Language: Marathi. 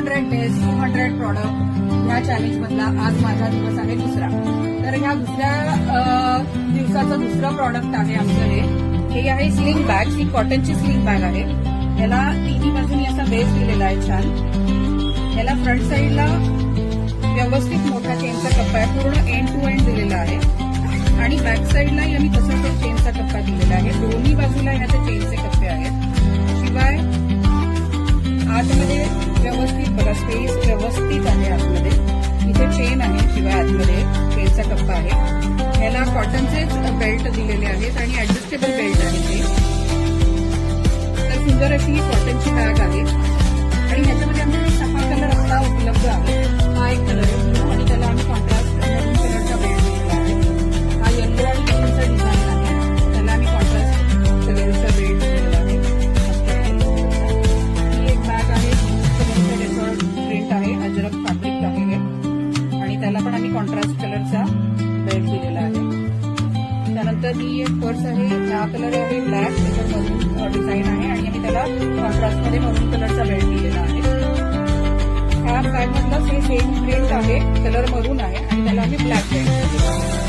200 डेज 200 प्रॉडक्ट ह्या चॅलेंज मधला आज माझा दिवस आहे दुसरा. तर ह्या दुसऱ्या दिवसाचं दुसरं प्रॉडक्ट आहे आमचं हे आहे स्लिंग बॅग. ही कॉटनची स्लिंग बॅग आहे. याला तिन्ही बाजूनी असा बेस दिलेला आहे छान. याला फ्रंट साईडला व्यवस्थित मोठा चेनचा कप्पा आहे. पूर्ण एंड टू एंड दिलेला आहे आणि बॅक साईडलाही आम्ही तसाच एक चेनचा कप्पा दिलेला आहे. दोन्ही बाजूला याचे चेनचे कप्पे आहेत. शिवाय आतमध्ये व्यवस्थित बघा स्पेस व्यवस्थित आहे. आतमध्ये इथे चेन आहे. शिवाय आतमध्ये चेनचा कप्पा आहे. याला कॉटनचेच बेल्ट दिलेले आहेत आणि ऍडजस्टेबल बेल्ट आहे ते. तर सुंदर अशी ही कॉटनची बॅग आहे आणि ह्याच्यामध्ये आमच्याकडे 6 कलर आता उपलब्ध आहेत. हा एक कलर आहे आणि त्याला आम्ही कॉन्ट्रास्ट मरून कलरचा बेल्ट दिलेला आहे. हा येलो आणि ग्रीनचा डिझाईन आहे. त्याला आम्ही कॉन्ट्रास्ट कलरचा बेल्ट दिलेला आहे. ही एक बॅग आहे. डेझर्ट प्रिंट आहे. अजरक फॅब्रिक आहे हे आणि त्याला पण आम्ही कॉन्ट्रास्ट कलरचा बेल्ट दिलेला आहे. त्यानंतर ही एक पर्स आहे. हा कलर आहे ब्लॅक. त्याच्यावर मरून डिझाईन आहे आणि आम्ही त्याला कॉन्ट्रास्टमध्ये मरून कलरचा बेल्ट दिलेला आहे. ह्या बॅग मधलं हे सेम प्रिंट आहे. कलर मरून आहे आणि त्याला आम्ही ब्लॅक बेल्ट दिलेला आहे.